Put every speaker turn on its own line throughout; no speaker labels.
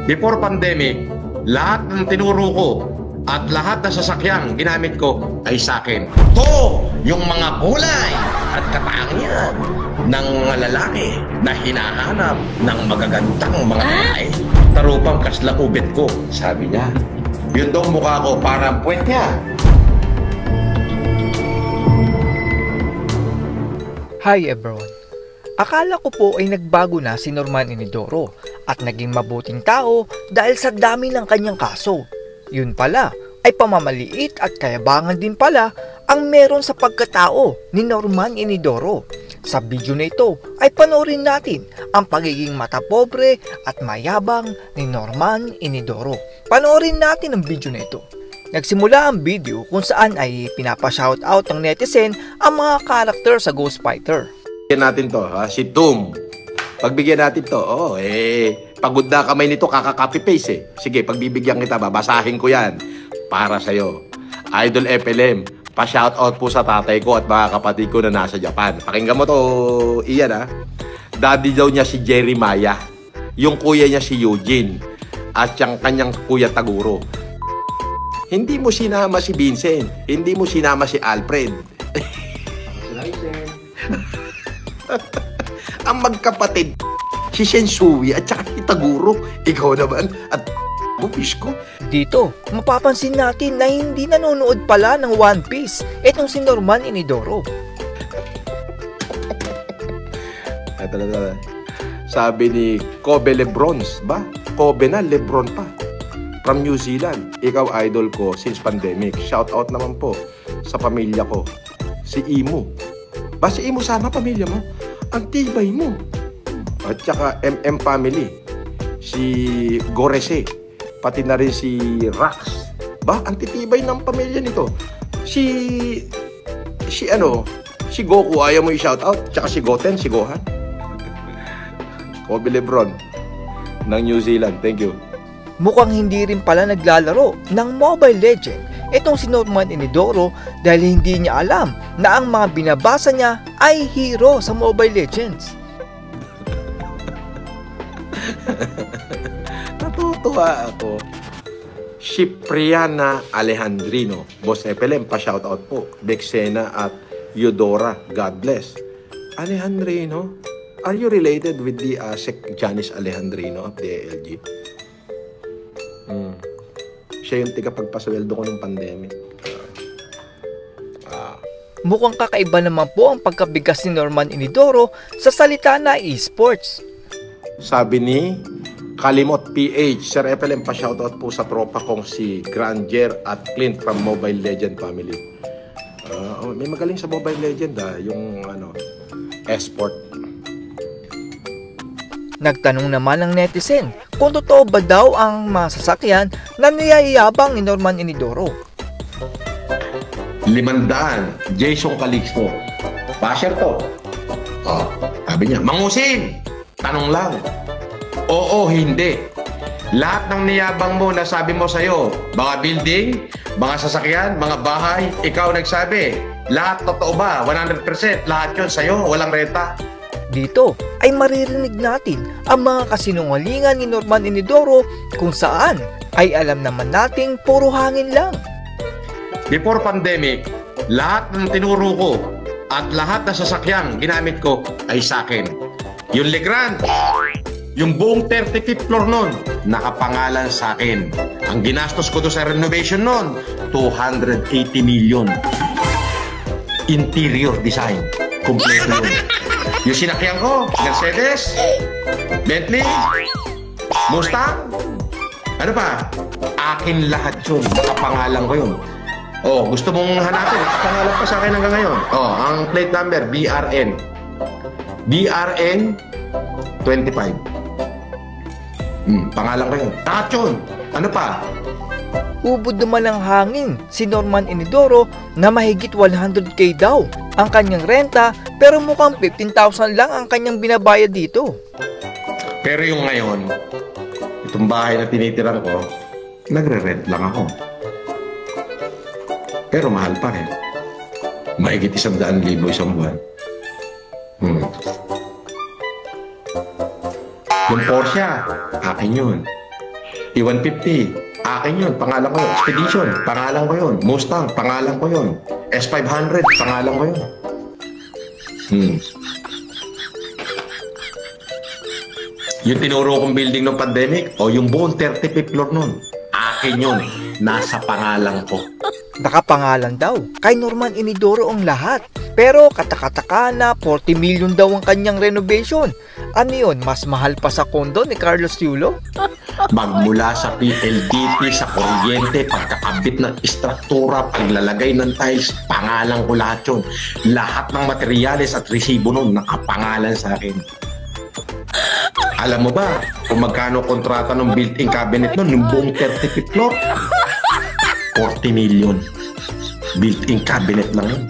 Before pandemic, lahat ng tinuro ko at lahat ng sasakyang ginamit ko ay sa akin. To yung mga kulay at katangian ng mga lalaki na hinahanap ng magagandang mga babae. Tarupang kasla ubet ko, sabi niya. Yun daw mukha ko, parang puwet niya.
Hi everyone! Akala ko po ay nagbago na si Norman Inidoro at naging mabuting tao dahil sa dami ng kanyang kaso. Yun pala ay pamamaliit at kayabangan din pala ang meron sa pagkatao ni Norman Inidoro. Sa video na ito ay panoorin natin ang pagiging matapobre at mayabang ni Norman Inidoro. Panoorin natin ang video na ito. Nagsimula ang video kung saan ay pinapa-shoutout ng netizen ang mga karakter sa Ghost Fighter.
Pagbigyan natin to, ha? Si Doom. Pagbigyan natin to, pagod na kamay nito, kaka-copy-paste eh. Sige, pagbibigyan kita, babasahin ko yan. Para sa'yo. Idol FLM, pa-shoutout po sa tatay ko at mga kapatid ko na nasa Japan. Pakinggan mo to, Ian ha. Daddy daw niya si Jeremiah. Yung kuya niya si Eugene. At yung kanyang kuya Taguro. Hindi mo sinama si Vincent. Hindi mo sinama si Alfred. Ang magkapatid, si Sensui at saka si Taguro. Ikaw naman at bupis ko.
Dito, mapapansin natin na hindi nanonood pala ng One Piece itong si Norman Inidoro.
Sabi ni Kobe Lebrons, ba? Kobe na, Lebron pa. From New Zealand. Ikaw idol ko since pandemic. Shout out naman po sa pamilya ko. Si Imo. Ba si Imo sama pamilya mo? Ang tibay mo. At saka MM family. Si Gorese. Pati na rin si Rax. Ba, ang titibay ng pamilya nito. Si Goku, ayaw mo i-shout out. Tsaka si Goten, si Gohan. Kobe Lebron ng New Zealand. Thank you.
Mukhang hindi rin pala naglalaro ng Mobile Legend itong si Norman Inidoro dahil hindi niya alam na ang mga binabasa niya ay hero sa Mobile Legends.
Natutuwa ako. Cipriana Alejandrino. Boss FLM, pa-shoutout po. Bexena at Eudora. God bless. Alejandrino, are you related with the Sec Janice Alejandrino of the ALG? Siya yung tigapagpasweldo ko ng pandemic.
Mukhang kakaiba naman po ang pagkabigas ni Norman Inidoro sa salita na esports.
Sabi ni Kalimot PH, Sir FLM, pa-shoutout po sa tropa kong si Granger at Clint from Mobile Legend family. May magaling sa Mobile Legend yung esport.
Nagtanong naman ang netizen kung totoo ba daw ang mga sasakyan na niyayabang ni Norman Inidoro.
500, Jason Calixto. Basher to. Sabi niya, mangusin! Tanong lang. Oo, hindi. Lahat ng niyabang mo na sabi mo sa'yo, mga building, mga sasakyan, mga bahay, ikaw nagsabi. Lahat totoo ba? 100%, lahat yun sa'yo, walang renta.
Dito ay maririnig natin ang mga kasinungalingan ni Norman Inidoro kung saan ay alam naman nating puro hangin lang.
Before pandemic, lahat ng tinuro ko at lahat ng sasakyang ginamit ko ay sa akin. Yung Legrand, yung buong 35th floor nun, nakapangalan sa akin. Ang ginastos ko doon sa renovation nun, 280 million. Interior design, kompleto yun. Yung sinakyan ko, Mercedes, Bentley, Mustang, ano pa? Akin lahat yun, nakapangalan ko yun. Gusto mong hanapin, nakapangalan pa sa akin hanggang ngayon. Ang plate number, BRN. BRN 25. Pangalan ko yun. Lahat yun. Ano pa?
Ubod naman ng hangin si Norman Inidoro na mahigit 100k daw ang kanyang renta pero mukhang 15,000 lang ang kanyang binabayad dito.
Pero yung ngayon, itong bahay na tinitiran ko, nagre-rent lang ako. Pero mahal pa rin. Mahigit 100,000 isang buwan. Yung Porsche, akin yun. E150, akin yun, pangalan ko yun. Expedition, pangalan ko yun. Mustang, pangalan ko yun. S500, pangalan ko yun. Yung tinuro kong building ng pandemic, o yung buong 35th floor nun, akin yun. Nasa pangalan ko.
Nakapangalan daw kay Norman Inidoro ang lahat. Pero katakataka na 40 million daw ang kanyang renovation. Ano yun, mas mahal pa sa kondo ni Carlos Yulo?
Magmula sa PLDT, sa kuryente, pagkakabit ng istruktura, paglalagay ng tiles, pangalan ko lahat yun. Lahat ng materyales at resibo nun, nakapangalan sa akin. Alam mo ba kung magkano kontrata ng built-in cabinet nun, yung buong 35th floor? 40 million. Built-in cabinet lang yun.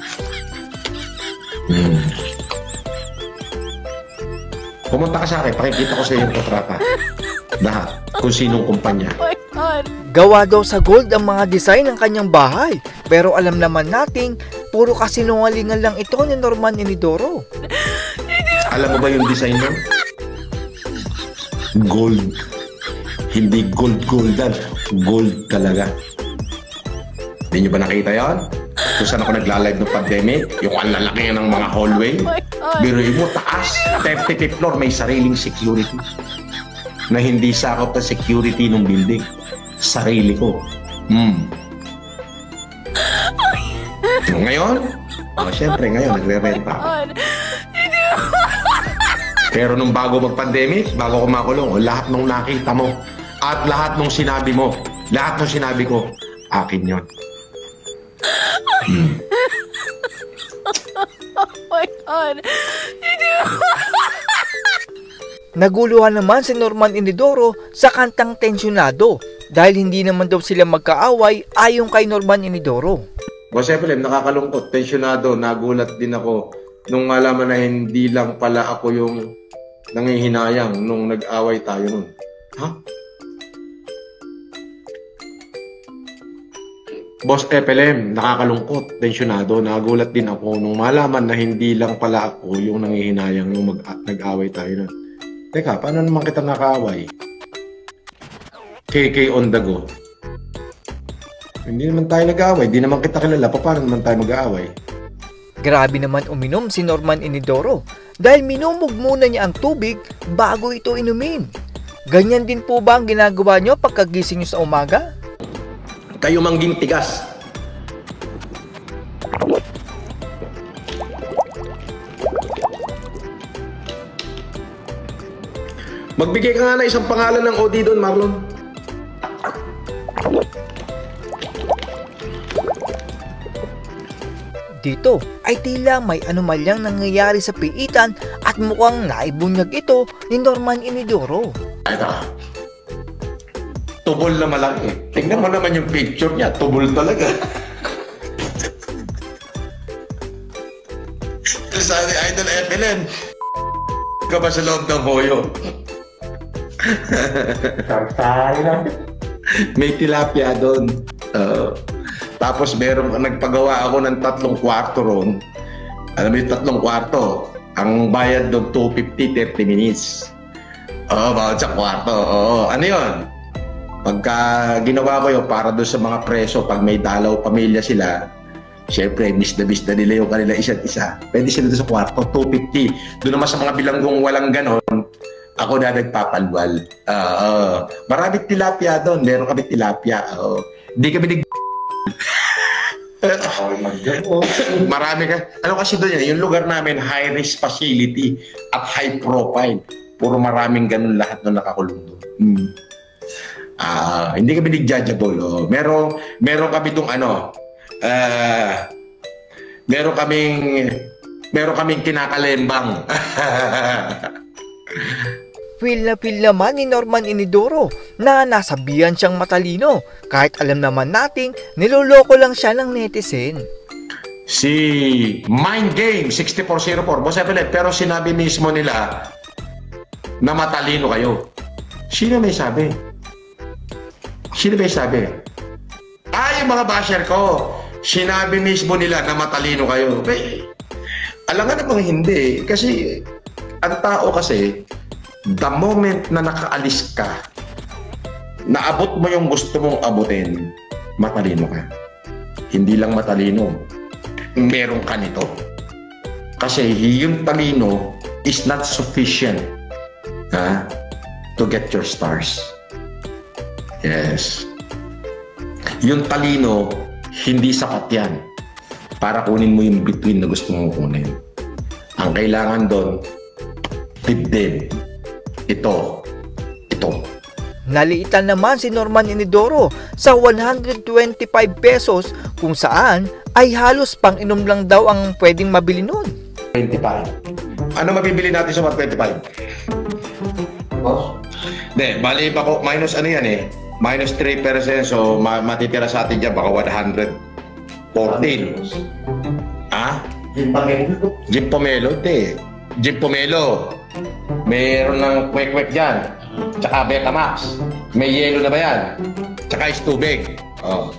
Pumunta ka sa akin, pakikita ko sa iyo yung kontrata. Lahat, kung sinong kumpanya.
Gawa daw sa gold ang mga design ng kanyang bahay. Pero alam naman nating puro kasinungalingan lang ito ni Norman Inidoro.
Alam mo ba yung design nun? Gold. Hindi gold-goldan. Gold talaga. Hindi nyo ba nakita yon? Kung saan ako nagla-live ng pandemic, yung ang lalaki ng mga hallway, biruin mo, taas, 35th floor, may sariling security. Na hindi sakop na security ng building. Sarili ko. Ngayon? Siyempre, ngayon, nagre-rent pa ako. Pero nung bago mag-pandemic, bago kumakulong, lahat nung nakita mo, at lahat nung sinabi mo, lahat nung sinabi ko, akin yon.
Naguluhan naman si Norman Inidoro sa kantang Tensyonado dahil hindi naman daw sila magkaaway ayon kay Norman Inidoro.
Jose Philip, nakakalungkot, tensyonado, nagulat din ako nung malaman na hindi lang pala ako yung nangihinayang nung nag-away tayo nun. Ha? Boss FLM, nakakalungkot, tensyonado, nagulat din ako nung malaman na hindi lang pala ako yung nangihinayang nung nag-away tayo nun. Teka, paano naman kita nakaaway? KK on the go. Hindi naman tayo nag-away, hindi naman kita kilala, paano naman tayo mag-aaway?
Grabe naman uminom si Norman Inidoro dahil minumog muna niya ang tubig bago ito inumin. Ganyan din po ba ang ginagawa niyo pagkagising niyo sa umaga?
Kayo mangging tigas. Magbigay ka nga na isang pangalan ng OD doon, Marlon.
Dito ay tila may anomalyang nangyayari sa piitan at mukhang naibunyag ito ni Norman Inidoro.
Ito. Tubol na malaki. Tingnan mo naman yung picture niya. Tubol talaga. Sabi, Idol FLM, ka ba sa loob ng hoyo? May tilapia doon. Tapos nagpagawa ako ng 3 kwarto ron. Alam mo yung 3 kwarto, ang bayad doon 250, 30 minutes. Bawat sa kwarto. Ano yun? Pagka ginawa ko yun para doon sa mga preso, pag may dalaw pamilya sila, syempre, miss na nila yung kanila isa't isa. Pwede sila doon sa kwarto, 250. Doon naman sa mga bilanggong walang ganon, ako na nagpapalwal. Maraming tilapia doon. Meron kami tilapia. Hindi kami marami ka. Ano kasi doon yan? Yung lugar namin, high-risk facility at high profile. Puro maraming ganun lahat nung nakakulong doon. Hindi kami nag-judgeable. Meron kami doon meron kaming kinakalembang.
Feel naman ni Norman Inidoro na nasabihan siyang matalino kahit alam naman nating niloloko lang siya ng netizen.
Si Mind Game 6404, Boss FLM, pero sinabi mismo nila na matalino kayo. Sino may sabi? Yung mga basher ko. Sinabi mismo nila na matalino kayo. Alam nga namang hindi. Kasi ang tao kasi, the moment na nakaalis ka, naabot mo yung gusto mong abutin, matalino ka. Hindi lang matalino, meron ka nito. Kasi yung talino is not sufficient to get your stars. Yes. Yung talino, hindi sapat yan para kunin mo yung between na gusto mong kunin. Ang kailangan doon, dibdib. Ito.
Naliitan naman si Norman Inidoro sa 125 pesos kung saan ay halos pang-inom lang daw ang pwedeng mabili nun.
25. Ano mabibili natin sa 125? Boss? Hindi, bali pa ko, minus ano yan eh. Minus 3%, so matitira sa atin dyan baka 114. Ha? Jim Pomelo, te. Jim Pomelo. Mayroon ng kwek-kwek dyan. Tsaka Betamax. May yelo na ba yan? Tsaka is tubig. Oh.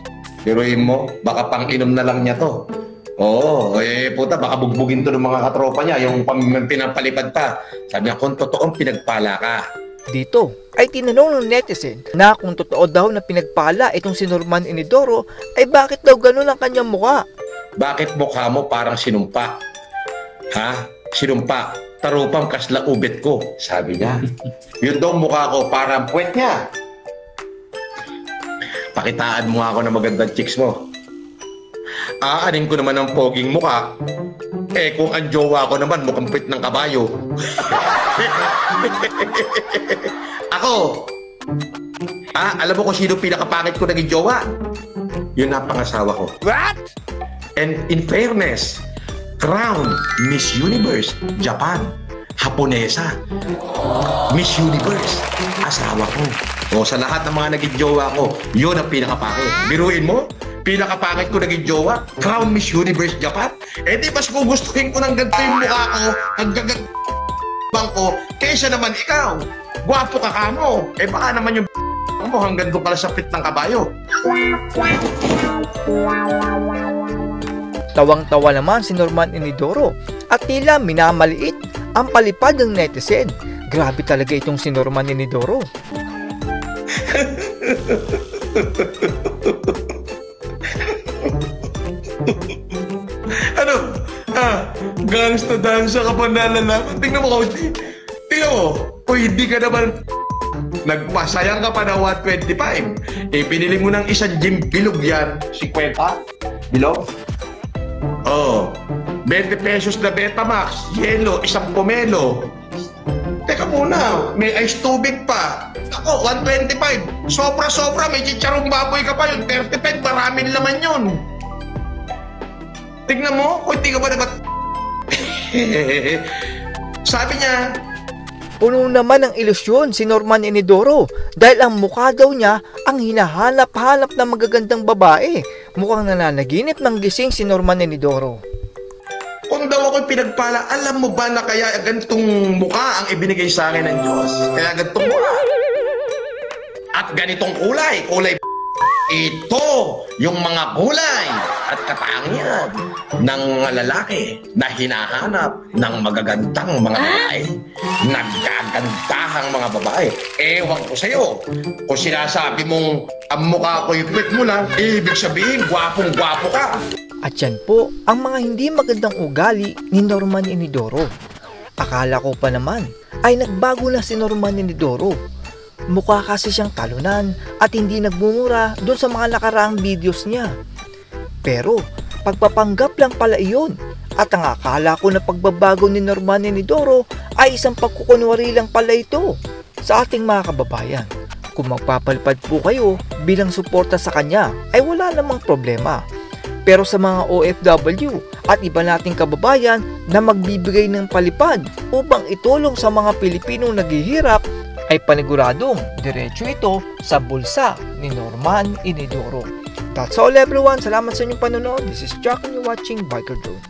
Biruin mo, baka pang-inom na lang niya to. Oo, puta, baka bugbugin to ng mga katropa niya, yung pinapalipad pa. Sabi niya, kung totoong pinagpala ka.
Dito ay tinanong ng netizen na kung totoo daw na pinagpala itong si Norman Inidoro ay bakit daw ganun ang kanyang mukha.
Bakit mukha mo parang sinumpa? Ha? Sinumpa. Tarupang kasla ubit ko, sabi niya. Yun daw mukha ko, parang puwet niya. Pakitaan mo ako ng magandang chicks mo. Aanin ko naman ang poging mukha. Kung ang jowa ko naman mukhang puwet ng kabayo. Ako! Alam mo kung sino pinakapangit ko naging jowa? Yun ang pangasawa ko.
What?
And in fairness, Crown, Miss Universe, Japan, Haponesa, Miss Universe, asawa ko. O sa lahat ng mga naging jowa ko, yun ang pinakapangit. Biruin mo, pinakapangit ko naging jowa, Crown, Miss Universe, Japan. Di mas gugustuhin ko ng ganito yung mukha ko, ang gagabang ko, kaysa naman ikaw. Gwapo ka kamo. Baka naman yung mo hanggang doon pala sa pit ng kabayo.
Tawang-tawa naman si Norman Inidoro at tila minamaliit ang palipad ng netizen. Grabe talaga itong si Norman Inidoro.
Ano? Gangsta dansa ka pa nalalaman. Tingnan mo, Kauti. Tingnan mo. Kung hindi ka naman nagpasayang ka pa na 125, pinili mo ng isang gym bilog yan, 50. Bilog? Oh, 20 pesos na Betamax, yelo, isang pomelo. Teka muna, may ice tubig pa. Ako, 125. Sobra-sobra, may chicharong baboy ka pa yun. 35, maraming laman yun. Tignan mo, kung hindi ka ba naman... Sabi niya,
puno naman ng ilusyon si Norman Inidoro dahil ang mukha daw niya ang hinahanap-hanap ng magagandang babae. Mukhang nananaginip ng gising si Norman Inidoro.
kung daw ako'y pinagpala, alam mo ba na kaya ganitong mukha ang ibinigay sa akin ng Diyos? Kaya ganitong mukha. At ganitong kulay ito yung mga kulay at katangian ng mga lalaki na hinahanap ng magagandang mga babae, nagagandahang mga babae. Ewan ko sa'yo, kung sinasabi mong ang mukha ko'y pwet mo lang, ibig sabihin, gwapong-gwapo ka.
At yan po ang mga hindi magandang ugali ni Norman Inidoro. Akala ko pa naman ay nagbago na si Norman Inidoro. Mukha kasi siyang talunan at hindi nagmumura doon sa mga nakaraang videos niya. Pero pagpapanggap lang pala iyon at ang akala ko na pagbabago ni Norman Inidoro ay isang pagkukunwari lang pala ito sa ating mga kababayan. Kung magpapalipad po kayo bilang suporta sa kanya ay wala namang problema. Pero sa mga OFW at iba nating kababayan na magbibigay ng palipad upang itulong sa mga Pilipinong naghihirap ay paniguradong diretso ito sa bulsa ni Norman Inidoro. That's all everyone. Salamat sa inyong panonood. This is Jack and you're watching Biker Drone.